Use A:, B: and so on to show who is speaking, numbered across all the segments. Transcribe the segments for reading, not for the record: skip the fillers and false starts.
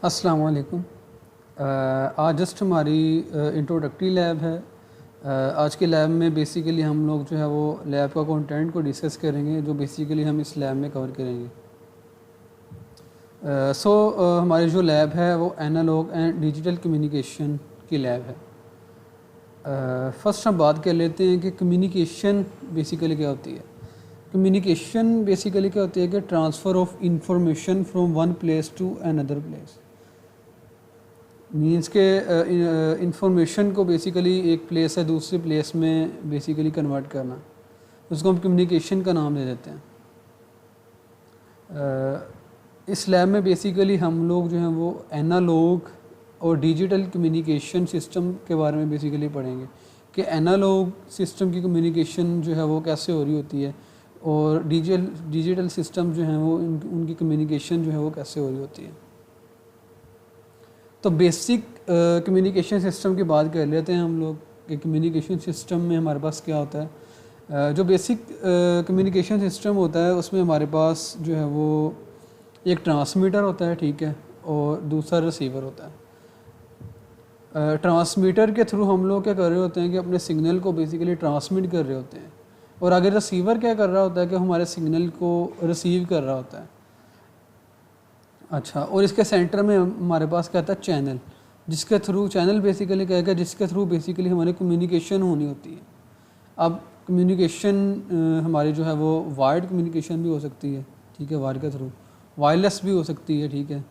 A: अस्सलाम वालेकुम। आज जस्ट हमारी इंट्रोडक्टरी लैब है। आज के लैब में बेसिकली हम लोग जो है वो लैब का कंटेंट को डिस्कस करेंगे जो बेसिकली हम इस लैब में कवर करेंगे। हमारी जो लैब है वो एनालॉग एंड डिजिटल कम्युनिकेशन की लैब है। फर्स्ट हम बात कर लेते हैं कि कम्युनिकेशन बेसिकली क्या होती है। कम्युनिकेशन बेसिकली क्या होती है कि transfer of information from one place to another place. Means के इंफॉर्मेशन को बेसिकली एक प्लेस से दूसरे प्लेस में बेसिकली कन्वर्ट करना, उसको हम कम्युनिकेशन का नाम दे देते हैं। इस लैब में बेसिकली हम लोग जो हैं वो एनालॉग और डिजिटल कम्युनिकेशन सिस्टम के बारे में बेसिकली पढ़ेंगे कि एनालॉग सिस्टम की कम्युनिकेशन जो है वो कैसे हो रही होती है और डिजिटल सिस्टम जो हैं वो उनकी कम्युनिकेशन जो है वो कैसे हो रही होती है। तो बेसिक कम्युनिकेशन सिस्टम की बात कर लेते हैं हम लोग कि कम्युनिकेशन सिस्टम में हमारे पास क्या होता है। जो बेसिक कम्युनिकेशन सिस्टम होता है उसमें हमारे पास जो है वो एक ट्रांसमीटर होता है, ठीक है, और दूसरा रिसीवर होता है। ट्रांसमीटर के थ्रू हम लोग क्या कर रहे होते हैं कि अपने सिग्नल को बेसिकली ट्रांसमिट कर रहे होते हैं, और आगे रिसीवर क्या कर रहा होता है कि हमारे सिग्नल को रिसीव कर रहा होता है। अच्छा, और इसके सेंटर में हमारे पास क्या था, चैनल, जिसके थ्रू चैनल बेसिकली क्या है, जिसके थ्रू बेसिकली हमारी कम्युनिकेशन होनी होती है। अब कम्युनिकेशन हमारी जो है वो वायर्ड कम्युनिकेशन भी हो सकती है, ठीक है, वायर के थ्रू, वायरलेस भी हो सकती है, ठीक है।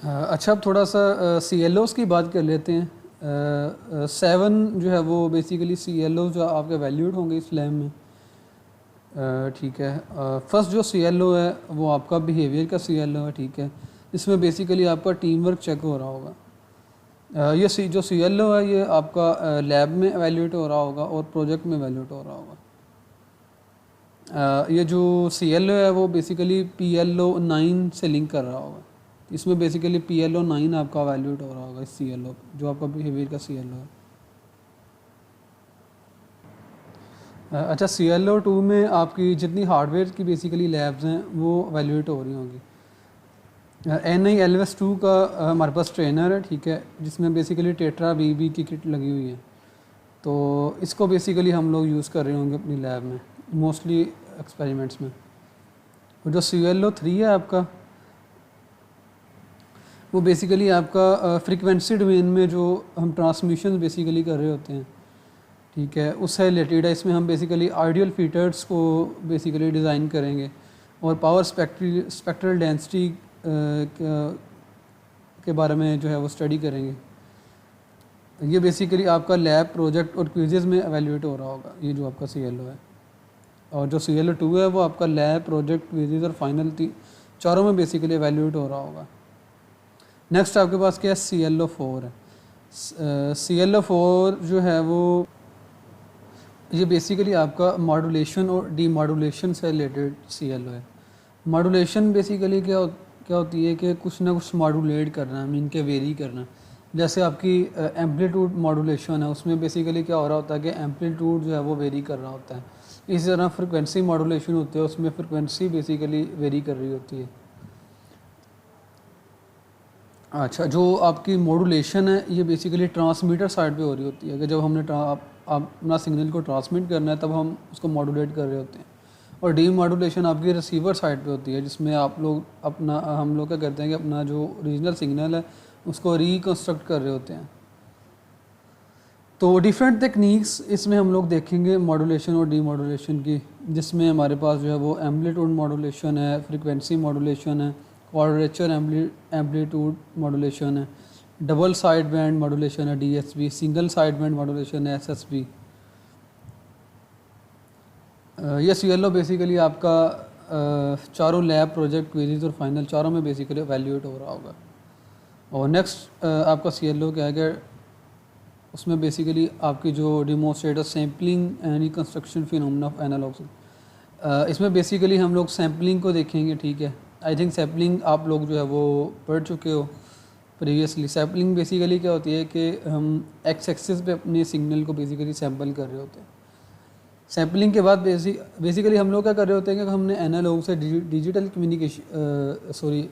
A: अच्छा, अब थोड़ा सा CLOs की बात कर लेते हैं। 7 जो है वो बेसिकली CLOs जो आपके वैल्यूड होंगे इस लैब में, ठीक है। फर्स्ट जो CLO है वो आपका बिहेवियर का CLO है, ठीक है। इसमें बेसिकली आपका टीम वर्क चेक हो रहा होगा। ये जो CLO है ये आपका लैब में एवेल्यूएट हो रहा होगा और प्रोजेक्ट में एवेल्यूएट हो रहा होगा। ये जो CLO है वो बेसिकली PLO 9 से लिंक कर रहा होगा। इसमें बेसिकली PLO 9 आपका एवेल्यूएट हो रहा होगा इस CLO जो आपका बिहेवियर का CLO है। अच्छा, CLO 2 में आपकी जितनी हार्डवेयर की बेसिकली लैब्स हैं वो एवेल्यूएट हो रही होंगी। NI LS2 का हमारे पास ट्रेनर है, ठीक है, जिसमें बेसिकली टेट्रा BB की किट लगी हुई है। तो इसको बेसिकली हम लोग यूज़ कर रहे होंगे अपनी लैब में मोस्टली एक्सपेरिमेंट्स में। और जो CLO 3 है आपका, वो बेसिकली आपका फ्रीक्वेंसी डोमेन में जो हम ट्रांसमिशन बेसिकली कर रहे होते हैं, ठीक है, उससे रिलेटेड है। इसमें हम बेसिकली आइडियल फीचर्स को बेसिकली डिज़ाइन करेंगे और पावर स्पेक्ट्रल डेंसिटी के बारे में जो है वो स्टडी करेंगे। ये बेसिकली आपका लैब प्रोजेक्ट और क्विज़ेज़ में एवेल्यूएट हो रहा होगा, ये जो आपका CLO है। और जो CLO 2 है वो आपका लैब प्रोजेक्ट क्विज़ेज़ और फाइनल चारों में बेसिकली एवेल्यूएट हो रहा होगा। नेक्स्ट आपके पास क्या है, CLO 4 है। CLO 4 जो है वो ये बेसिकली आपका मॉड्यूलेशन और डीमॉड्यूलेशन से रिलेटेड CLO है। मॉड्यूलेशन बेसिकली क्या होती है कि कुछ ना कुछ मॉड्यूलेट करना, मीन के वेरी करना। जैसे आपकी एम्पलीट्यूड मॉड्यूलेशन है, उसमें बेसिकली क्या हो रहा होता है कि एम्पलीट्यूड जो है वो वेरी कर रहा होता है। इसी तरह फ्रिक्वेंसी मॉड्यूलेशन होती है, उसमें फ्रिक्वेंसी बेसिकली वेरी कर रही होती है। अच्छा, जो आपकी मॉड्यूलेशन है ये बेसिकली ट्रांसमीटर साइड पे हो रही होती है कि जब हमने अपना सिग्नल को ट्रांसमिट करना है तब हम उसको मॉड्यूलेट कर रहे होते हैं। और डी मॉड्यूलेशन आपकी रिसीवर साइड पे होती है, जिसमें हम लोग क्या करते हैं कि अपना जो ओरिजिनल सिग्नल है उसको रिकन्स्ट्रक्ट कर रहे होते हैं। तो डिफरेंट टेक्निक्स इसमें हम लोग देखेंगे मॉड्यूलेशन और डी मॉड्यूलेशन की, जिसमें हमारे पास जो है वो एम्पलीट्यूड मॉड्यूलेशन है, फ्रीक्वेंसी मॉड्यूलेशन है, क्वाड्रेचर एम्पलीट्यूड मॉड्यूलेशन है, डबल साइड बैंड मॉड्यूलेशन है DSB, single side band modulation है SSB। ये CLO बेसिकली आपका चारों लैब प्रोजेक्ट क्वेरीज और फाइनल चारों में बेसिकली एवेल्यूएट हो रहा होगा। और नेक्स्ट आपका CLO क्या है कि उसमें बेसिकली आपकी जो demonstrator sampling and reconstruction phenomena of analogues, इसमें बेसिकली हम लोग सैम्पलिंग को देखेंगे, ठीक है। आई थिंक सैम्पलिंग आप लोग जो है वो पढ़ चुके हो प्रीवियसली। सैम्पलिंग बेसिकली क्या होती है कि हम एक्स एक्सिस पे अपने सिग्नल को बेसिकली सैम्पल कर रहे होते हैं। सैम्पलिंग के बाद बेसिकली हम लोग क्या कर रहे होते हैं कि हमने एनालॉग से डिजिटल कम्युनिकेशन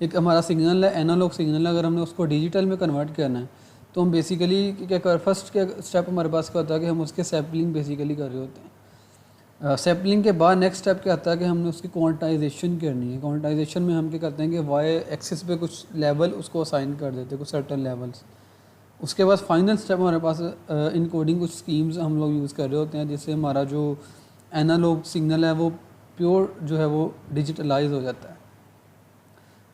A: एक हमारा सिग्नल है, एनालॉग सिग्नल है, अगर हमने उसको डिजिटल में कन्वर्ट करना है तो हम बेसिकली फर्स्ट क्या स्टेप हमारे पास क्या होता है कि हम उसके सैम्पलिंग बेसिकली कर रहे होते हैं। सैम्पलिंग के बाद नेक्स्ट स्टेप क्या आता है कि हमने उसकी क्वांटाइजेशन करनी है। क्वांटाइजेशन में हम क्या करते हैं कि वाई एक्सिस पे कुछ लेवल उसको असाइन कर देते हैं, कुछ सर्टन लेवल्स। उसके बाद फाइनल स्टेप हमारे पास इनकोडिंग कुछ स्कीम्स हम लोग यूज़ कर रहे होते हैं, जिससे हमारा जो एनालॉग सिग्नल है वो प्योर जो है वो डिजिटलाइज हो जाता है।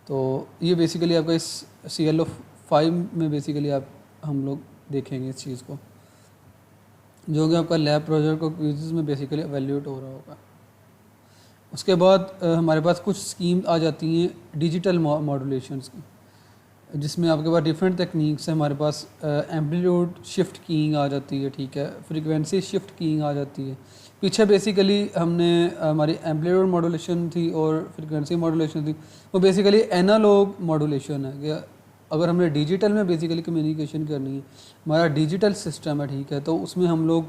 A: तो ये बेसिकली आपका इस CLO5 में बेसिकली हम लोग देखेंगे इस चीज़ को, जो कि आपका लैब प्रोजेक्ट और क्विज़ में बेसिकली एवेल्यूएट हो रहा होगा। उसके बाद हमारे पास कुछ स्कीम आ जाती हैं डिजिटल मॉड्यूलेशंस की, जिसमें आपके पास डिफरेंट टेक्निक्स है। हमारे पास एम्पलीट्यूड शिफ्ट कीइंग आ जाती है, ठीक है, फ्रीक्वेंसी शिफ्ट कीइंग आ जाती है। पीछे बेसिकली हमने हमारी एम्पलीट्यूड मॉड्यूलेशन थी और फ्रीक्वेंसी मॉड्यूलेशन थी, वो बेसिकली एनालॉग मॉड्यूलेशन है। कि अगर हमने डिजिटल में बेसिकली कम्युनिकेशन करनी है, हमारा डिजिटल सिस्टम है, ठीक है, तो उसमें हम लोग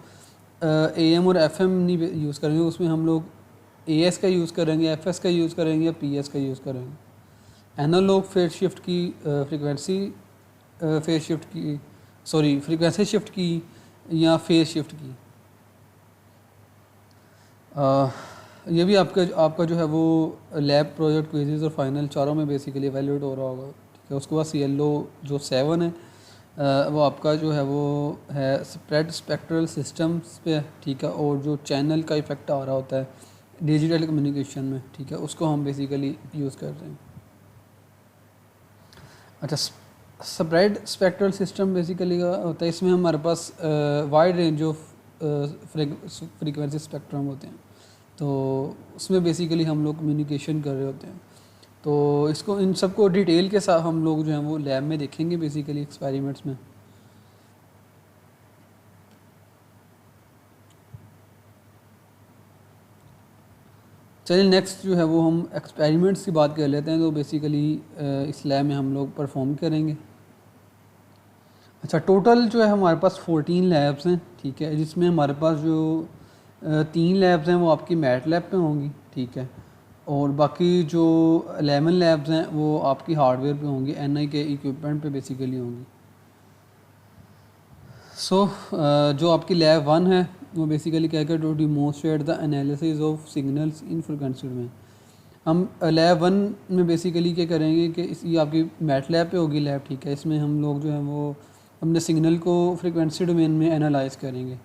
A: AM और FM नहीं यूज़ करेंगे, उसमें हम लोग AS का यूज़ करेंगे, FS का यूज़ करेंगे या PS का यूज़ करेंगे। एनालॉग फेज शिफ्ट की फ्रीक्वेंसी फेज शिफ्ट की फ्रीक्वेंसी शिफ्ट की या फेज शिफ्ट की। ये भी आपका जो है वो लैब प्रोजेक्ट क्विज़ और फाइनल चारों में बेसिकली एवेल्यूएट हो रहा होगा, ठीक है। उसके बाद CLO जो 7 है वो आपका जो है वो है स्प्रेड स्पेक्ट्रल सिस्टम्स पे, ठीक है, और जो चैनल का इफेक्ट आ रहा होता है डिजिटल कम्युनिकेशन में, ठीक है, उसको हम बेसिकली यूज़ करते हैं। अच्छा, स्प्रेड स्पेक्ट्रल सिस्टम बेसिकली होता है, इसमें हमारे पास wide range of frequency spectrum होते हैं, तो उसमें बेसिकली हम लोग कम्युनिकेशन कर रहे होते हैं। तो इसको इन सबको डिटेल के साथ हम लोग जो हैं वो लैब में देखेंगे बेसिकली एक्सपेरिमेंट्स में। चलिए नेक्स्ट जो है वो हम एक्सपेरिमेंट्स की बात कर लेते हैं। तो बेसिकली इस लैब में हम लोग परफॉर्म करेंगे। अच्छा, टोटल जो है हमारे पास 14 लैब्स हैं, ठीक है, जिसमें हमारे पास जो 3 लैब्स हैं वो आपकी मैट लैब पे होंगी, ठीक है, और बाकी जो 11 लैब्स हैं वो आपकी हार्डवेयर पे होंगी, NI के इक्विपमेंट पे बेसिकली होंगी। जो आपकी लैब 1 है वो बेसिकली क्या है, to demonstrate the analysis of signals in frequency domain. हम लैब 1 में बेसिकली क्या करेंगे कि ये आपकी मैट लैब पे होगी लैब, ठीक है, इसमें हम लोग जो है वो अपने सिग्नल को फ्रीक्वेंसी डोमेन में एनालाइज करेंगे।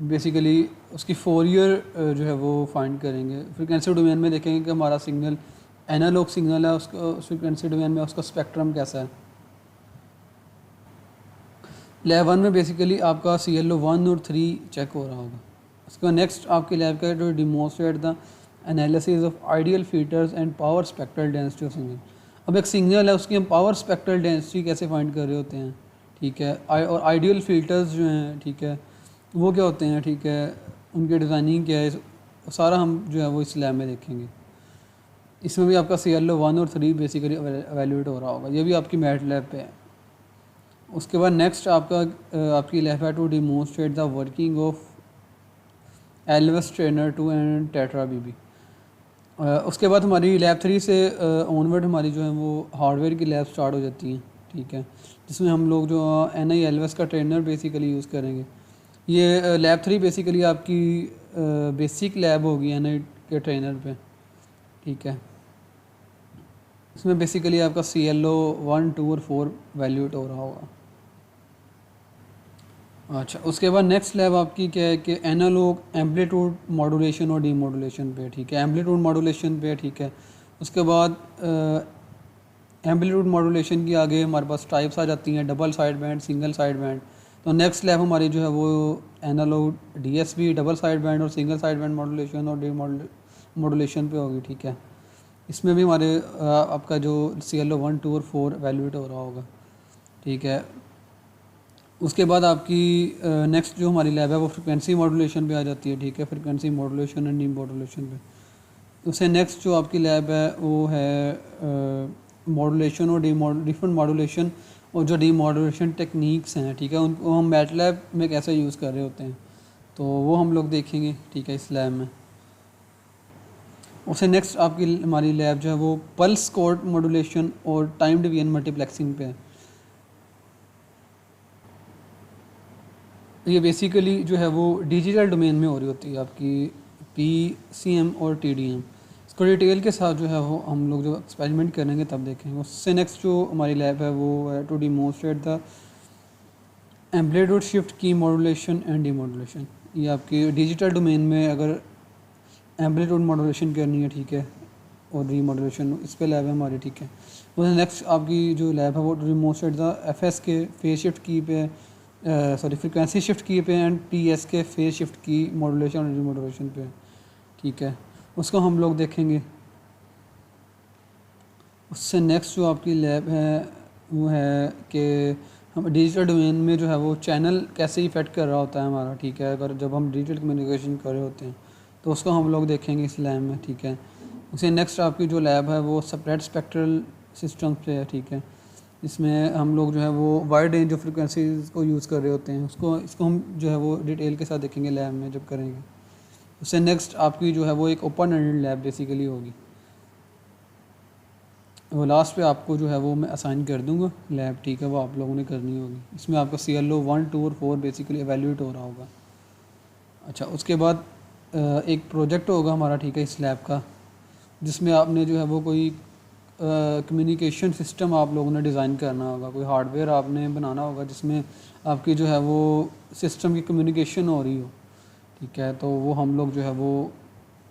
A: बेसिकली उसकी फोरियर जो है वो फाइंड करेंगे। फ्रीक्वेंसी डोमेन में देखेंगे कि हमारा सिग्नल एनालॉग सिग्नल है, उसका फ्रीक्वेंसी डोमेन में उसका स्पेक्ट्रम कैसा है। लैब 1 में बेसिकली आपका CLO1 और 3 चेक हो रहा होगा। उसका नेक्स्ट आपकी लैब का जो demonstrate the analysis of ideal filters and power spectral density of signal. अब एक सिग्नल है, उसकी हम पावर स्पेक्ट्रल डेंसिटी कैसे फाइंड कर रहे होते हैं, ठीक है, और आइडियल फिल्टर्स जो हैं, ठीक है, वो क्या होते हैं, ठीक है, उनकी डिज़ाइनिंग क्या है, सारा हम जो है वो इस लैब में देखेंगे। इसमें भी आपका CLO1 और 3 बेसिकली एवेल्यूएट हो रहा होगा, ये भी आपकी मैट लैब पे है। उसके बाद नेक्स्ट आपकी लैब है to demonstrate the working of LVS trainer 2 and tetra BB। उसके बाद हमारी लैब 3 से ऑनवर्ड हमारी जो है वो हार्डवेयर की लैब स्टार्ट हो जाती हैं, ठीक है, जिसमें हम लोग जो NI LVS का ट्रेनर बेसिकली यूज़ करेंगे। ये लैब 3 बेसिकली आपकी बेसिक लैब होगी NI के ट्रेनर पे, ठीक है। इसमें बेसिकली आपका CLO1, 2 और 4 वैल्यूएट हो रहा होगा। अच्छा, उसके बाद नेक्स्ट लैब आपकी क्या है कि एनालॉग एम्पलीट्यूड मॉड्यूलेशन और डीमॉड्यूलेशन पे, ठीक है, एम्पलीट्यूड मॉड्यूलेशन पे, ठीक है। उसके बाद एम्पलीट्यूड मॉड्यूलेशन की आगे हमारे पास टाइप्स आ जाती हैं, double side band, single side band. तो नेक्स्ट लैब हमारी जो है वो analog DSP, double side band और सिंगल साइड बैंड मॉड्यूलेशन और डीमॉड्यूलेशन पे होगी, ठीक है। इसमें भी हमारे आपका जो CLO1, 2 और 4 वैल्यूएट हो रहा होगा, ठीक है। उसके बाद आपकी नेक्स्ट जो हमारी लैब है वो फ्रिक्वेंसी मॉड्यूलेशन पे आ जाती है, ठीक है, फ्रिक्वेंसी मॉड्यूलेशन एंड डीमॉड्यूलेशन पे। उससे नेक्स्ट जो आपकी लैब है वो है मॉड्यूलेशन और डिफरेंट मॉड्यूलेशन और जो डीमॉड्यूलेशन टेक्निक्स हैं, ठीक है, उनको हम मैटलैब में कैसे यूज़ कर रहे होते हैं। तो वो हम लोग देखेंगे, ठीक है, इस लैब में। उससे नेक्स्ट आपकी हमारी लैब जो है वो पल्स कोड मॉड्यूलेशन और टाइम डिवीजन मल्टीप्लेक्सिंग पे है। ये बेसिकली जो है वो डिजिटल डोमेन में हो रही होती है आपकी PCM और TDM। इसको डिटेल के साथ जो है वो हम लोग जो एक्सपेरिमेंट करेंगे तब देखेंगे। उससे नेक्स्ट जो हमारी लैब है वो है to demonstrate the amplitude shift की मॉड्यूलेशन एंड डीमॉड्यूलेशन। ये आपकी डिजिटल डोमेन में अगर एम्पलीट्यूड मॉड्यूलेशन करनी है, ठीक है, और रीमॉड्यूलेशन, इस पे लैब है हमारी, ठीक है। उससे नेक्स्ट आपकी जो लैब है वो टू डेमोंस्ट्रेट द FS के फेज शिफ्ट की पे फ्रीक्वेंसी शिफ्ट की पे एंड TS के फेज शिफ्ट की मॉड्यूलेशन और रीमॉड्यूलेशन पे, ठीक है, उसको हम लोग देखेंगे। उससे नेक्स्ट जो आपकी लैब है वो है कि हम डिजिटल डोमेन में जो है वो चैनल कैसे इफेक्ट कर रहा होता है हमारा, ठीक है, अगर जब हम डिजिटल कम्युनिकेशन कर रहे होते हैं तो उसको हम लोग देखेंगे इस लैब में, ठीक है। उससे नेक्स्ट आपकी जो लैब है वो सेपरेट स्पेक्ट्रल सिस्टम पे है, ठीक है। इसमें हम लोग जो है वो वाइड रेंज ऑफ फ्रिक्वेंसीज को यूज़ कर रहे होते हैं, इसको हम जो है वो डिटेल के साथ देखेंगे लैब में जब करेंगे। उससे नेक्स्ट आपकी जो है वो एक ओपन एंडेड लैब बेसिकली होगी। वो लास्ट पे आपको जो है वो मैं असाइन कर दूंगा लैब, ठीक है, वो आप लोगों ने करनी होगी। इसमें आपका CLO 1, 2 और 4 बेसिकली एवेल्यूएट हो रहा होगा। अच्छा, उसके बाद एक प्रोजेक्ट होगा हमारा, ठीक है, इस लैब का, जिसमें आपने जो है वो कोई कम्युनिकेशन सिस्टम आप लोगों ने डिज़ाइन करना होगा, कोई हार्डवेयर आपने बनाना होगा जिसमें आपकी जो है वो सिस्टम की कम्युनिकेशन हो रही हो, ठीक है। तो वो हम लोग जो है वो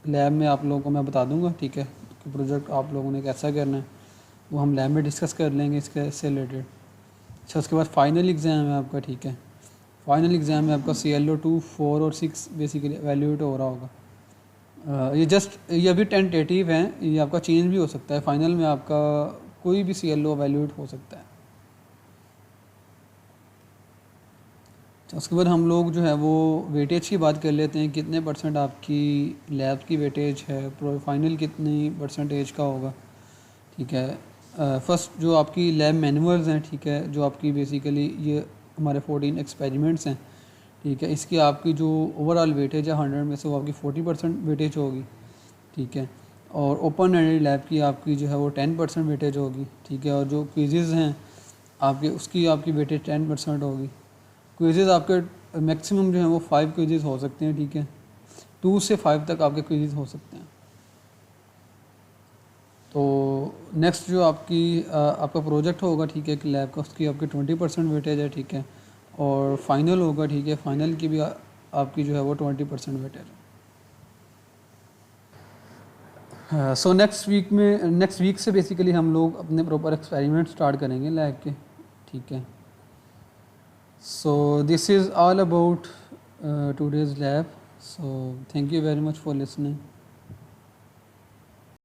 A: लैब में आप लोगों को मैं बता दूंगा, ठीक है, कि प्रोजेक्ट आप लोगों ने कैसा करना है, वो हम लैब में डिस्कस कर लेंगे इससे रिलेटेड। अच्छा, उसके बाद फाइनल एग्ज़ाम है आपका, ठीक है। फाइनल एग्ज़ाम में आपका CLO 2, 4 और 6 बेसिकली एवेल्यूएट हो रहा होगा। ये अभी टेंटेटिव है, ये आपका चेंज भी हो सकता है, फाइनल में आपका कोई भी CLO एवेल्यूएट हो सकता है। उसके बाद हम लोग जो है वो वेटेज की बात कर लेते हैं, कितने % आपकी लैब की वेटेज है, फाइनल कितनी % का होगा, ठीक है। फर्स्ट जो आपकी लैब मैनुअल्स हैं, ठीक है, जो आपकी बेसिकली ये हमारे 14 एक्सपेरिमेंट्स हैं, ठीक है, इसकी आपकी जो ओवरऑल वेटेज है 100 में से वो आपकी 40% वेटेज होगी, ठीक है। और ओपन एंडेड लैब की आपकी जो है वो 10% वेटेज होगी, ठीक है। और जो क्विज़ेज़ हैं आपके, उसकी आपकी वेटेज 10% होगी। क्विज़ेज़ आपके मैक्सिमम जो है वो 5 क्विज़ेज़ हो सकते हैं, ठीक है, 2 से 5 तक आपके क्विज़ेज़ हो सकते हैं। तो नेक्स्ट जो आपका प्रोजेक्ट होगा, ठीक है, कि लैब का, उसकी आपकी 20% वेटेज है, ठीक है। और फाइनल होगा, ठीक है, फाइनल की भी आपकी जो है वो 20% वेटेज है। सो नेक्स्ट वीक से बेसिकली हम लोग अपने प्रॉपर एक्सपेरिमेंट स्टार्ट करेंगे लैब के, ठीक है। So this is all about today's lab. So thank you very much for listening.